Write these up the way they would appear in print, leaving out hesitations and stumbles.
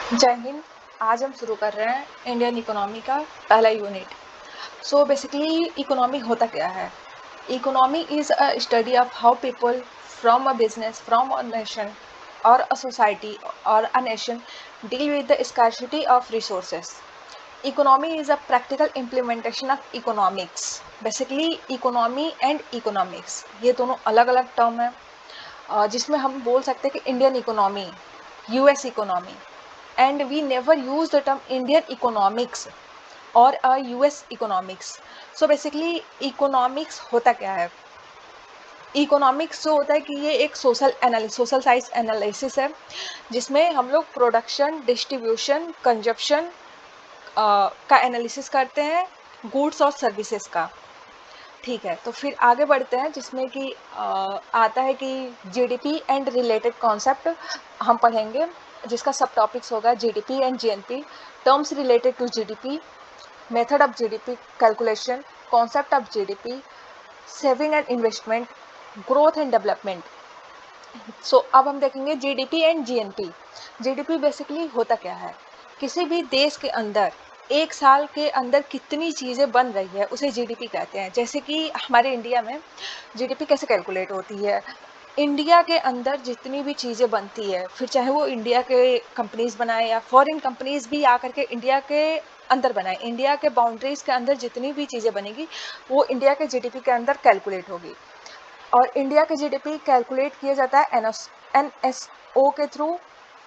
जय हिंद। आज हम शुरू कर रहे हैं इंडियन इकोनॉमी का पहला यूनिट। सो बेसिकली इकोनॉमी होता क्या है? Economy is a study of how people from a business, from a nation और अ सोसाइटी और a nation deal with the scarcity of resources. Economy is a practical implementation of economics. Basically economy and economics ये दोनों अलग अलग term है, जिसमें हम बोल सकते हैं कि Indian economy, US economy, and we never use the term Indian economics or a US economics. So basically economics होता क्या है? इकोनॉमिक्स जो होता है कि ये एक सोशल साइंस एनालिसिस है, जिसमें हम लोग प्रोडक्शन, डिस्ट्रीब्यूशन, कंजप्शन का एनालिसिस करते हैं, गुड्स और सर्विसेज का। ठीक है, तो फिर आगे बढ़ते हैं, जिसमें कि आता है कि जीडीपी एंड रिलेटेड कॉन्सेप्ट हम पढ़ेंगे, जिसका सब टॉपिक्स होगा GDP and GNP, terms related to GDP, method of GDP calculation, concept of GDP, saving and investment, growth and development. So अब हम देखेंगे GDP and GNP. GDP basically होता क्या है? किसी भी देश के अंदर एक साल के अंदर कितनी चीज़ें बन रही है उसे जीडीपी कहते हैं। जैसे कि हमारे इंडिया में जीडीपी कैसे कैलकुलेट होती है? इंडिया के अंदर जितनी भी चीज़ें बनती है, फिर चाहे वो इंडिया के कंपनीज बनाए या फॉरेन कंपनीज भी आकर के इंडिया के अंदर बनाए, इंडिया के बाउंड्रीज के अंदर जितनी भी चीज़ें बनेगी वो इंडिया के जीडीपी के अंदर कैलकुलेट होगी। और इंडिया के जीडीपी कैलकुलेट किया जाता है एनएसओ के थ्रू,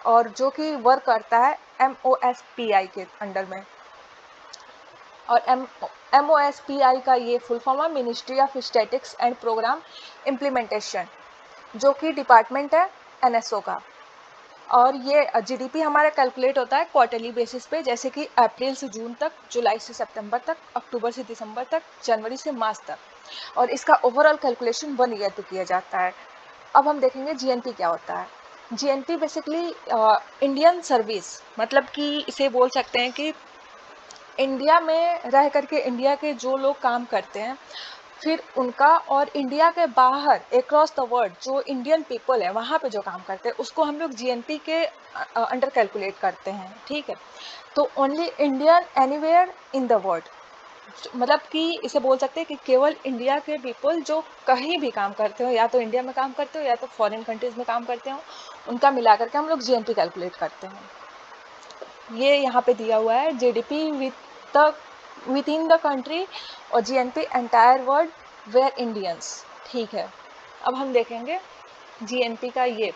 और जो कि वर्क करता है एमओएसपीआई के अंडर में। और एमओएसपीआई का ये फुल फॉर्म है ministry of statics and programme implementation, जो कि डिपार्टमेंट है एनएसओ का। और ये जीडीपी हमारा कैलकुलेट होता है क्वार्टरली बेसिस पे, जैसे कि अप्रैल से जून तक, जुलाई से सितंबर तक, अक्टूबर से दिसंबर तक, जनवरी से मार्च तक। और इसका ओवरऑल कैलकुलेशन 1 ईयर पे किया जाता है। अब हम देखेंगे जीएनपी क्या होता है। जीएनपी बेसिकली इंडियन सर्विस, मतलब कि इसे बोल सकते हैं कि इंडिया में रह करके इंडिया के जो लोग काम करते हैं, फिर उनका, और इंडिया के बाहर अक्रॉस द वर्ल्ड जो इंडियन पीपल है वहाँ पे जो काम करते हैं, उसको हम लोग जीएनपी के अंडर कैलकुलेट करते हैं। ठीक है, तो only Indian anywhere in the world, मतलब कि इसे बोल सकते हैं कि केवल इंडिया के पीपल जो कहीं भी काम करते हो, या तो इंडिया में काम करते हो या तो फॉरेन कंट्रीज में काम करते हो, उनका मिला करके हम लोग जीएनपी कैलकुलेट करते हैं। ये यहाँ पे दिया हुआ है GDP within the country और GNP entire world where Indians. ठीक है, अब हम देखेंगे जीएनपी का ये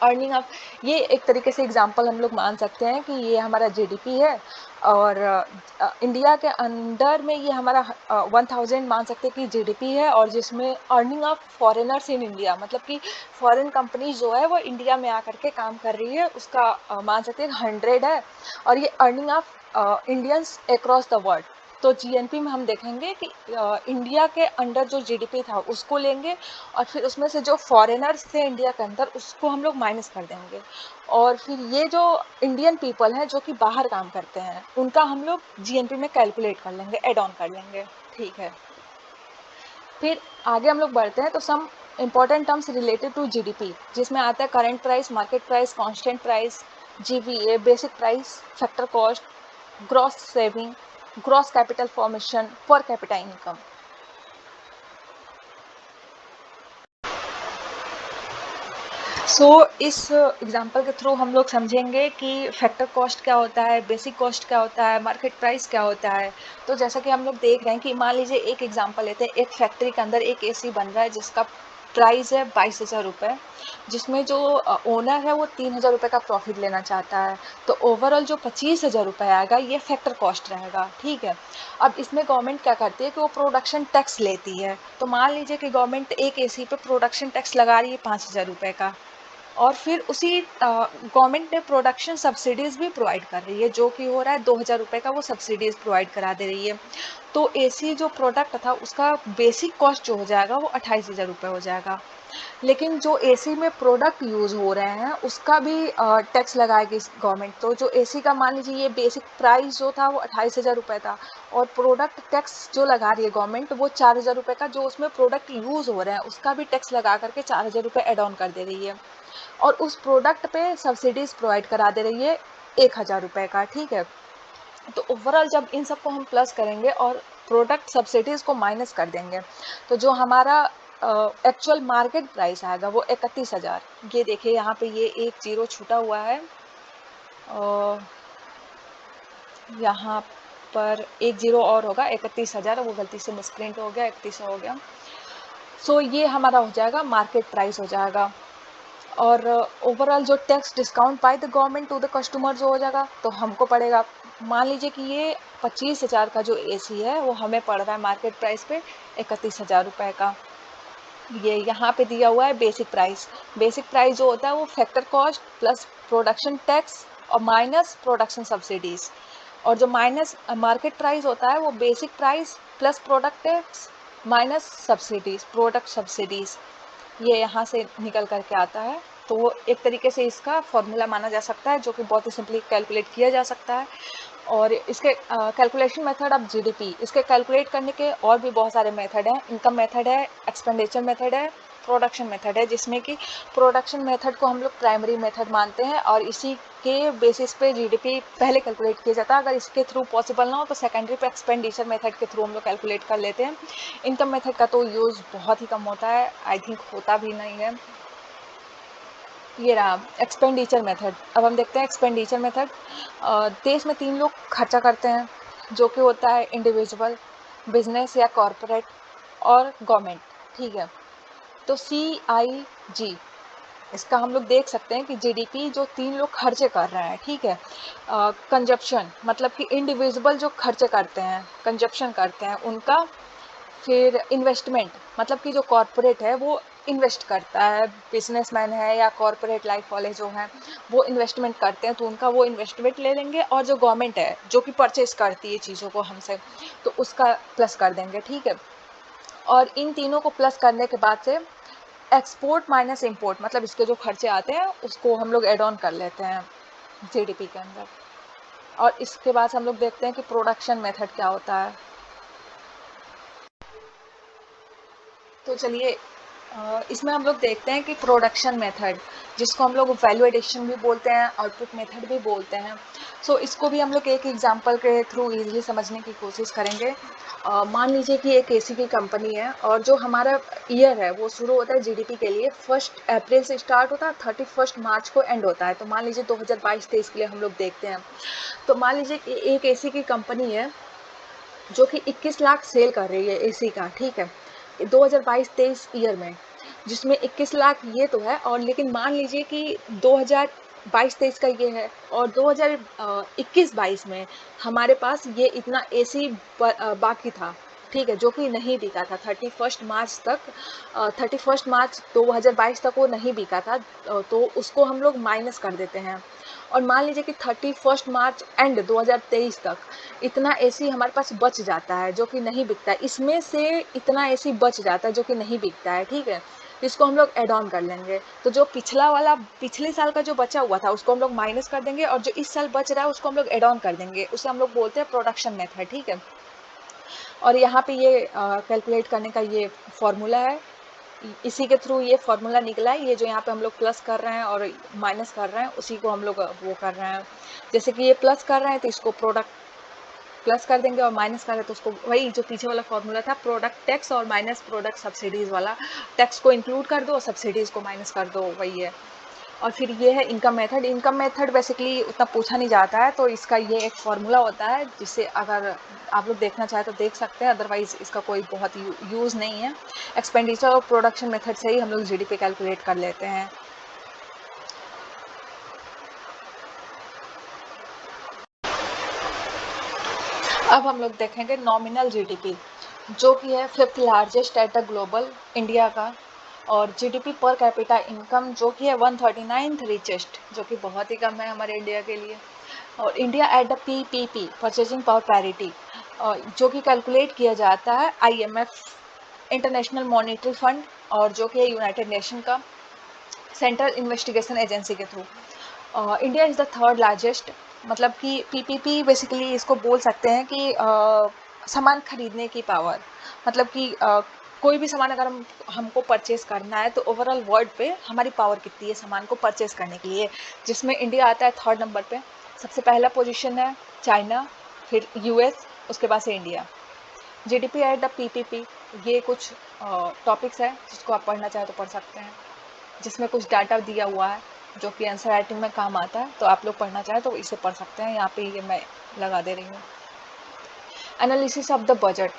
अर्निंग ऑफ, ये एक तरीके से एग्जांपल हम लोग मान सकते हैं कि ये हमारा जीडीपी है, और इंडिया के अंदर में ये हमारा 1000 मान सकते हैं कि जीडीपी है, और जिसमें earning of foreigners in India, मतलब कि फॉरेन कंपनी जो है वो इंडिया में आकर के काम कर रही है, उसका मान सकते हैं 100 है। और ये earning of Indians across the world. तो जीएनपी में हम देखेंगे कि इंडिया के अंडर जो जीडीपी था उसको लेंगे, और फिर उसमें से जो फॉरेनर्स थे इंडिया के अंदर उसको हम लोग माइनस कर देंगे, और फिर ये जो इंडियन पीपल हैं जो कि बाहर काम करते हैं उनका हम लोग जीएनपी में कैलकुलेट कर लेंगे, एड ऑन कर लेंगे। ठीक है, फिर आगे हम लोग बढ़ते हैं, तो some important terms related to GDP, जिसमें आता है current price, market price, constant price, GVA, basic price, factor cost, gross saving, gross capital formation, per capita income. इस एग्जाम्पल के थ्रू हम लोग समझेंगे कि फैक्टर कॉस्ट क्या होता है, बेसिक कॉस्ट क्या होता है, मार्केट प्राइस क्या होता है। तो जैसा कि हम लोग देख रहे हैं कि मान लीजिए एक एग्जाम्पल लेते हैं, एक फैक्ट्री के अंदर एक एसी बन रहा है जिसका प्राइस है 22,000 रुपये, जिसमें जो ओनर है वो 3,000 रुपये का प्रॉफिट लेना चाहता है। तो ओवरऑल जो 25,000 रुपये आएगा ये फैक्टर कॉस्ट रहेगा। ठीक है, अब इसमें गवर्नमेंट क्या करती है कि वो प्रोडक्शन टैक्स लेती है। तो मान लीजिए कि गवर्नमेंट एक एसी पे प्रोडक्शन टैक्स लगा रही है 5,000 रुपये का, और फिर उसी गवर्नमेंट ने प्रोडक्शन सब्सिडीज़ भी प्रोवाइड कर रही है, जो कि हो रहा है 2,000 रुपये का, वो सब्सिडीज़ प्रोवाइड करा दे रही है। तो एसी जो प्रोडक्ट था उसका बेसिक कॉस्ट जो हो जाएगा वो 28,000 रुपये हो जाएगा। लेकिन जो एसी में प्रोडक्ट यूज़ हो रहे हैं उसका भी टैक्स लगाएगी गवर्नमेंट। तो जो एसी का मान लीजिए ये बेसिक प्राइस जो था वो 28,000 रुपये था, और प्रोडक्ट टैक्स जो लगा रही है गवर्नमेंट वो 4,000 रुपये का, जो उसमें प्रोडक्ट यूज़ हो रहे हैं उसका भी टैक्स लगा करके 4,000 रुपये एड ऑन कर दे रही है। और उस प्रोडक्ट पे सब्सिडीज़ प्रोवाइड करा दे रही है 1000 रुपये का, ठीक है। तो ओवरऑल जब इन सबको हम प्लस करेंगे और प्रोडक्ट सब्सिडीज़ को माइनस कर देंगे, तो जो हमारा एक्चुअल मार्केट प्राइस आएगा वो 31,000। ये देखिए यहाँ पे ये एक जीरो छूटा हुआ है, यहाँ पर एक जीरो और होगा, 31,000, वो गलती से मिसप्रिंट हो गया, 3100 हो गया। सो ये हमारा हो जाएगा मार्केट प्राइस हो जाएगा। और ओवरऑल जो tax discount by the government to the customer जो हो जाएगा, तो हमको पड़ेगा, मान लीजिए कि ये 25,000 का जो एसी है वो हमें पड़ रहा है मार्केट प्राइस पे 31,000 रुपये का। ये यहाँ पे दिया हुआ है बेसिक प्राइस। बेसिक प्राइस जो होता है वो factor cost plus production tax और माइनस प्रोडक्शन सब्सिडीज़, और जो माइनस मार्केट प्राइस होता है वो basic price plus product tax minus subsidies, product subsidies, ये यहाँ से निकल करके आता है। तो वो एक तरीके से इसका फॉर्मूला माना जा सकता है, जो कि बहुत ही सिंपली कैलकुलेट किया जा सकता है। और इसके कैलकुलेशन मेथड ऑफ जीडीपी, इसके कैलकुलेट करने के और भी बहुत सारे मेथड हैं। इनकम मेथड है, एक्सपेंडिचर मेथड है, प्रोडक्शन मेथड है, जिसमें कि प्रोडक्शन मेथड को हम लोग प्राइमरी मेथड मानते हैं और इसी के बेसिस पे जीडीपी पहले कैलकुलेट किया जाता है। अगर इसके थ्रू पॉसिबल ना हो तो सेकेंडरी पे एक्सपेंडिचर मेथड के थ्रू हम लोग कैलकुलेट कर लेते हैं। इनकम मेथड का तो यूज़ बहुत ही कम होता है, आई थिंक होता भी नहीं है। ये रहा एक्सपेंडिचर मेथड। अब हम देखते हैं एक्सपेंडिचर मेथड। देश में 3 लोग खर्चा करते हैं, जो कि होता है इंडिविजुअल, बिजनेस या कॉरपोरेट और गवर्नमेंट, ठीक है। तो CIG, इसका हम लोग देख सकते हैं कि जीडीपी जो 3 लोग खर्चे कर रहे हैं, ठीक है। कंजप्शन मतलब कि इंडिविजुअल जो खर्चे करते हैं, कंजप्शन करते हैं उनका। फिर इन्वेस्टमेंट मतलब कि जो कॉरपोरेट है वो इन्वेस्ट करता है, बिजनेसमैन है या कॉरपोरेट लाइफ वाले जो हैं वो इन्वेस्टमेंट करते हैं, तो उनका वो इन्वेस्टमेंट ले लेंगे। और जो गवर्नमेंट है जो कि परचेज करती है चीज़ों को हमसे, तो उसका प्लस कर देंगे, ठीक है। और इन तीनों को प्लस करने के बाद से एक्सपोर्ट माइनस इम्पोर्ट मतलब इसके जो खर्चे आते हैं उसको हम लोग एड ऑन कर लेते हैं जीडीपी के अंदर। और इसके बाद हम लोग देखते हैं कि प्रोडक्शन मेथड क्या होता है। तो चलिए इसमें हम लोग देखते हैं कि प्रोडक्शन मेथड, जिसको हम लोग वैल्यू एडिशन भी बोलते हैं, आउटपुट मेथड भी बोलते हैं। सो इसको भी हम लोग एक एग्जांपल के थ्रू इजीली समझने की कोशिश करेंगे। मान लीजिए कि एक एसी की कंपनी है और जो हमारा ईयर है वो शुरू होता है जीडीपी के लिए 1 अप्रैल से स्टार्ट होता है, 31 मार्च को एंड होता है। तो मान लीजिए 2022-23 के लिए हम लोग देखते हैं। तो मान लीजिए कि एक एसी की कंपनी है जो कि 21 लाख सेल कर रही है एसी का, ठीक है, 2022-23 ईयर में, जिसमें 21 लाख ये तो है। और लेकिन मान लीजिए कि 2022-23 का ये है और 2021-22 में हमारे पास ये इतना एसी बाकी था, ठीक है, जो कि नहीं बिका था 31 मार्च तक। 31 मार्च 2022 तक वो नहीं बिका था, तो उसको हम लोग माइनस कर देते हैं। और मान लीजिए कि 31 मार्च एंड 2023 तक इतना एसी हमारे पास बच जाता है जो कि नहीं बिकता है, इसमें से इतना एसी बच जाता है जो कि नहीं बिकता है, ठीक है। तो इसको हम लोग एड ऑन कर लेंगे। तो जो पिछला वाला पिछले साल का जो बचा हुआ था उसको हम लोग माइनस कर देंगे और जो इस साल बच रहा है उसको हम लोग एड ऑन कर देंगे। उसे हम लोग बोलते हैं प्रोडक्शन मेथड, ठीक है। और यहाँ पे ये कैलकुलेट करने का ये फॉर्मूला है, इसी के थ्रू ये फॉर्मूला निकला है। ये जो यहाँ पे हम लोग प्लस कर रहे हैं और माइनस कर रहे हैं उसी को हम लोग वो कर रहे हैं। जैसे कि ये प्लस कर रहे हैं तो इसको प्रोडक्ट प्लस कर देंगे और माइनस कर रहे हैं तो उसको वही जो पीछे वाला फॉर्मूला था प्रोडक्ट टैक्स और माइनस प्रोडक्ट सब्सिडीज़ वाला, टैक्स को इंक्लूड कर दो और सब्सिडीज़ को माइनस कर दो, वही है। और फिर ये है income method. Income method basically उतना पूछा नहीं जाता है, तो इसका ये एक फॉर्मूला होता है जिससे अगर आप लोग देखना चाहें तो देख सकते हैं, अदरवाइज इसका कोई बहुत यूज़ नहीं है। एक्सपेंडिचर और प्रोडक्शन मेथड से ही हम लोग जीडीपी कैलकुलेट कर लेते हैं। अब हम लोग देखेंगे नॉमिनल जीडीपी, जो कि है 5th largest at the global India का। और जीडीपी पर कैपिटा इनकम जो कि है 139th रिचेस्ट, जो कि बहुत ही कम है हमारे इंडिया के लिए। और India at the PPP purchasing power parity, जो कि कैलकुलेट किया जाता है आईएमएफ, इंटरनेशनल मॉनेटरी फंड, और जो कि है यूनाइटेड नेशन का सेंट्रल इन्वेस्टिगेशन एजेंसी के through. India is the 3rd largest, मतलब कि पीपीपी बेसिकली इसको बोल सकते हैं कि सामान खरीदने की पावर, मतलब कि कोई भी सामान अगर हमको परचेज़ करना है तो ओवरऑल वर्ल्ड पे हमारी पावर कितनी है सामान को परचेज़ करने के लिए, जिसमें इंडिया आता है थर्ड नंबर पे। सबसे पहला पोजीशन है चाइना, फिर यूएस, उसके बाद से India. GDP at the PPP, ये कुछ टॉपिक्स है जिसको आप पढ़ना चाहे तो पढ़ सकते हैं, जिसमें कुछ डाटा दिया हुआ है जो कि आंसर राइटिंग में काम आता है, तो आप लोग पढ़ना चाहें तो इसे पढ़ सकते हैं। यहाँ पे ये मैं लगा दे रही हूँ। Analysis of the budget,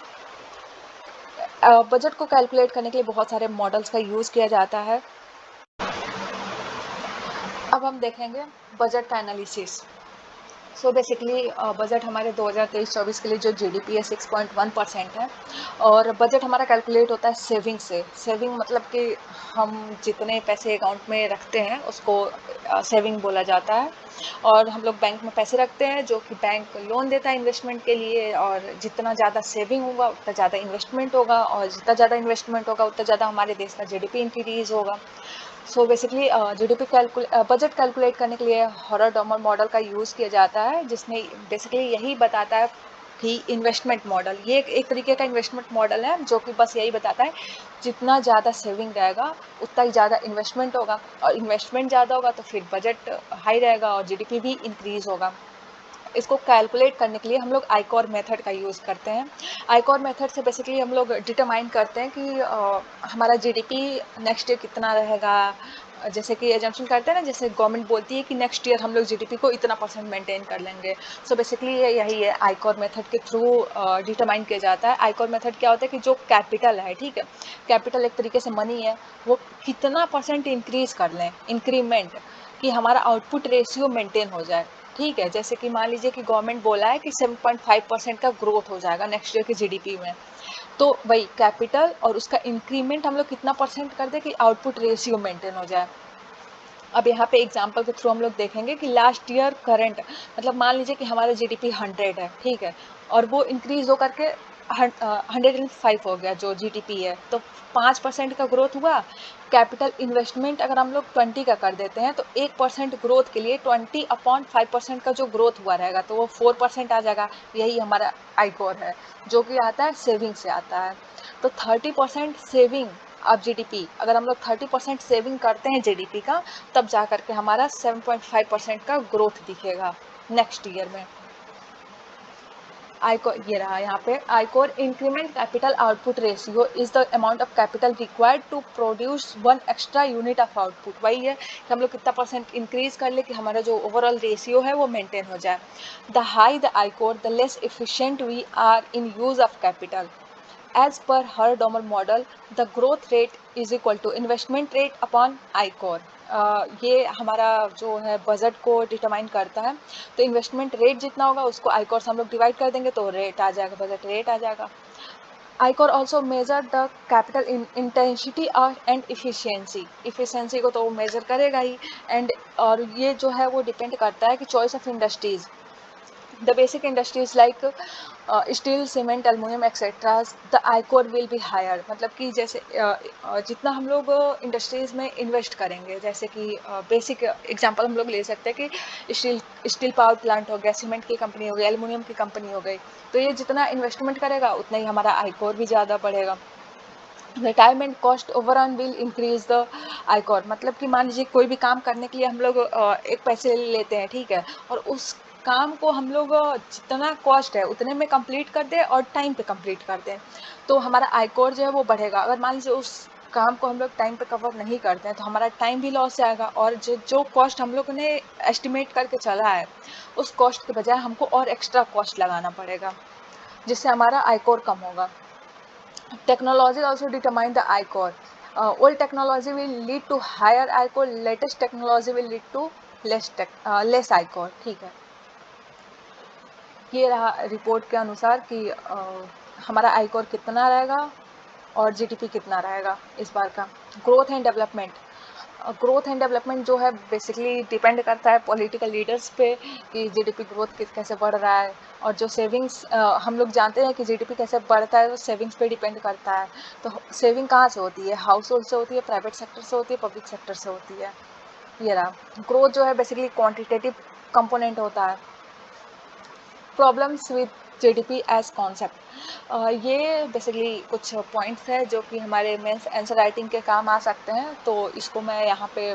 budget को कैलकुलेट करने के लिए बहुत सारे मॉडल्स का यूज़ किया जाता है। अब हम देखेंगे बजट का एनालिसिस। सो बेसिकली बजट हमारे 2023-24 के लिए जो जीडीपी है 6.1% है, और बजट हमारा कैलकुलेट होता है सेविंग से। सेविंग मतलब कि हम जितने पैसे अकाउंट में रखते हैं उसको सेविंग बोला जाता है। और हम लोग बैंक में पैसे रखते हैं जो कि बैंक लोन देता है इन्वेस्टमेंट के लिए, और जितना ज़्यादा सेविंग होगा उतना ज़्यादा इन्वेस्टमेंट होगा, और जितना ज़्यादा इन्वेस्टमेंट होगा उतना ज़्यादा हमारे देश का जीडीपी इंक्रीज़ होगा। So basically GDP budget calculate करने के लिए हॉरोडोमर मॉडल का यूज़ किया जाता है, जिसमें बेसिकली यही बताता है कि इन्वेस्टमेंट मॉडल, ये एक तरीके का इन्वेस्टमेंट मॉडल है जो कि बस यही बताता है जितना ज़्यादा सेविंग रहेगा उतना ही ज़्यादा इन्वेस्टमेंट होगा, और इन्वेस्टमेंट ज़्यादा होगा तो फिर बजट हाई रहेगा और जीडीपी भी इंक्रीज़ होगा। इसको कैलकुलेट करने के लिए हम लोग आइकॉर मेथड का यूज़ करते हैं। आइकॉर मेथड से बेसिकली हम लोग डिटरमाइन करते हैं कि हमारा जीडीपी नेक्स्ट ईयर कितना रहेगा। जैसे कि एजम्पशन करते हैं ना, जैसे गवर्नमेंट बोलती है कि नेक्स्ट ईयर हम लोग जीडीपी को इतना परसेंट मेंटेन कर लेंगे। सो बेसिकली ये यही है, आइकॉर मेथड के थ्रू डिटरमाइन किया जाता है। आइकॉर मेथड क्या होता है कि जो कैपिटल है, ठीक है, कैपिटल एक तरीके से मनी है, वो कितना परसेंट इंक्रीज़ कर लें, इंक्रीमेंट, कि हमारा आउटपुट रेशियो मेंटेन हो जाए। ठीक है, जैसे कि मान लीजिए कि गवर्नमेंट बोला है कि 7.5% का ग्रोथ हो जाएगा नेक्स्ट ईयर की जीडीपी में, तो वही कैपिटल और उसका इंक्रीमेंट हम लोग कितना परसेंट कर दें कि आउटपुट रेशियो मेंटेन हो जाए। अब यहाँ पे एग्जांपल के थ्रू हम लोग देखेंगे कि लास्ट ईयर करंट, मतलब मान लीजिए कि हमारा जीडीपी 100 है, ठीक है, और वो इंक्रीज होकर के 105 हो गया जो जीडीपी है, तो 5% का ग्रोथ हुआ। कैपिटल इन्वेस्टमेंट अगर हम लोग 20 का कर देते हैं तो 1% ग्रोथ के लिए 20/5% का जो ग्रोथ हुआ रहेगा तो वो 4% आ जाएगा। यही हमारा आइकोर है जो कि आता है सेविंग से आता है। तो 30% सेविंग अब जीडीपी, अगर हम लोग 30% सेविंग करते हैं जीडीपी का, तब जा कर के हमारा 7.5% का ग्रोथ दिखेगा नेक्स्ट ईयर में। आइकोर ये रहा यहाँ पे, ICOR increment capital output ratio is the amount of capital required to produce one extra unit of output. वही है कि हम लोग कितना परसेंट इंक्रीज कर ले कि हमारा जो ओवरऑल रेशियो है वो मेंटेन हो जाए। The high the ICOR the less efficient we are in use of capital. As per Herdomer model, the growth rate is equal to investment rate upon ICOR। ये हमारा जो है बजट को determine करता है, तो इन्वेस्टमेंट रेट जितना होगा उसको आइकोर से हम लोग डिवाइड कर देंगे तो रेट आ जाएगा, बजट रेट आ जाएगा। ICOR also measure the capital intensity and efficiency. Efficiency को तो वो मेजर करेगा ही, एंड और ये जो है वो डिपेंड करता है कि choice of industries, the basic industries like steel, cement, aluminum etc, the icore will be higher। मतलब कि जैसे जितना हम लोग इंडस्ट्रीज़ में इन्वेस्ट करेंगे, जैसे कि बेसिक एग्जांपल हम लोग ले सकते हैं कि स्टील पावर प्लांट हो गया, सीमेंट की कंपनी हो गई, एलुमिनियम की कंपनी हो गई, तो ये जितना इन्वेस्टमेंट करेगा उतना ही हमारा आइकोर भी ज़्यादा बढ़ेगा। Retirement cost overrun will increase the ICOR. मतलब कि मान लीजिए कोई भी काम करने के लिए हम लोग एक पैसे लेते हैं, ठीक है, और उस काम को हम लोग जितना कॉस्ट है उतने में कंप्लीट कर दें और टाइम पे कंप्लीट कर दें, तो हमारा आइकॉर जो है वो बढ़ेगा। अगर मान लीजिए उस काम को हम लोग टाइम पे कवर नहीं करते हैं तो हमारा टाइम भी लॉस जाएगा, और जो कॉस्ट हम लोग ने एस्टिमेट करके चला है उस कॉस्ट के बजाय हमको और एक्स्ट्रा कॉस्ट लगाना पड़ेगा, जिससे हमारा आइकॉर कम होगा। Technology also determine the I-core. Old technology will lead to higher I-core, latest technology will lead to less I-core। ठीक है, ये रहा रिपोर्ट के अनुसार कि हमारा I-core कितना रहेगा और जीडीपी कितना रहेगा इस बार का। Growth and development, growth and development जो है बेसिकली डिपेंड करता है पॉलिटिकल लीडर्स पे कि जीडीपी ग्रोथ कैसे बढ़ रहा है, और जो सेविंग्स हम लोग जानते हैं कि जीडीपी कैसे बढ़ता है, तो सेविंग्स पे डिपेंड करता है। तो सेविंग कहाँ से होती है, हाउस होल्ड से होती है, प्राइवेट सेक्टर से होती है, पब्लिक सेक्टर से होती है। ये रहा, ग्रोथ जो है बेसिकली क्वान्टिटेटिव कंपोनेंट होता है। Problems with GDP as concept. ये बेसिकली कुछ पॉइंट्स है जो कि हमारे मेंस आंसर राइटिंग के काम आ सकते हैं, तो इसको मैं यहाँ पे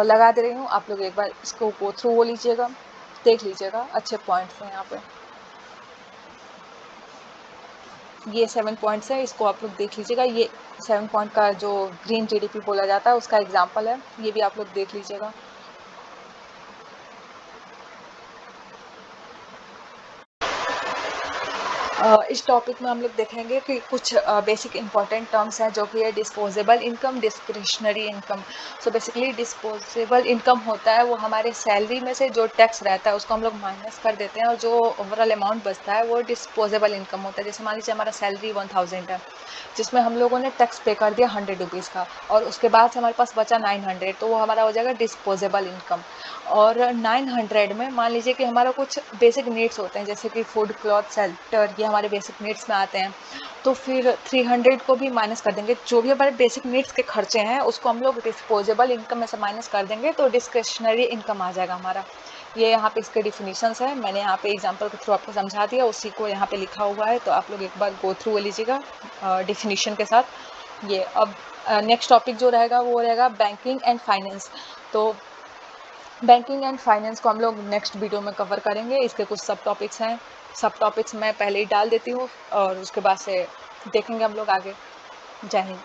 लगा दे रही हूँ। आप लोग एक बार इसको गो थ्रू वो लीजिएगा, देख लीजिएगा, अच्छे पॉइंट्स हैं यहाँ पे। ये 7 पॉइंट्स है, इसको आप लोग देख लीजिएगा। ये 7 पॉइंट का जो ग्रीन जीडीपी बोला जाता है उसका एग्जाम्पल है, ये भी आप लोग देख लीजिएगा। इस टॉपिक में हम लोग देखेंगे कि कुछ बेसिक इंपॉर्टेंट टर्म्स हैं जो कि है disposable income, discretionary income. So basically disposable income होता है वो हमारे सैलरी में से जो टैक्स रहता है उसको हम लोग माइनस कर देते हैं, और जो ओवरऑल अमाउंट बचता है वो डिस्पोजेबल इनकम होता है। जैसे मान लीजिए हमारा सैलरी 1000 है, जिसमें हम लोगों ने टैक्स पे कर दिया 100 रुपीज़ का, और उसके बाद से हमारे पास बचा 900, तो वो हमारा हो जाएगा डिस्पोजेबल इनकम। और 900 में मान लीजिए कि हमारा कुछ बेसिक नीड्स होते हैं, जैसे कि फूड, क्लॉथ, शेल्टर, ये हमारे बेसिक नीड्स में आते हैं, तो फिर 300 को भी माइनस कर देंगे। जो भी हमारे बेसिक नीड्स के खर्चे हैं उसको हम लोग डिस्पोजेबल इनकम में से माइनस कर देंगे, तो डिस्क्रिशनरी इनकम आ जाएगा हमारा। ये यहाँ पे इसके डिफिनीशंस है, मैंने यहाँ पे एग्जांपल के थ्रू आपको समझा दिया, उसी को यहाँ पे लिखा हुआ है, तो आप लोग एक बार गो थ्रू लीजिएगा डिफिनीशन के साथ। ये अब नेक्स्ट टॉपिक जो रहेगा वो रहेगा बैंकिंग एंड फाइनेंस। तो बैंकिंग एंड फाइनेंस को हम लोग नेक्स्ट वीडियो में कवर करेंगे। इसके कुछ सब टॉपिक्स हैं, सब टॉपिक्स मैं पहले ही डाल देती हूँ और उसके बाद से देखेंगे हम लोग आगे। जय हिंद।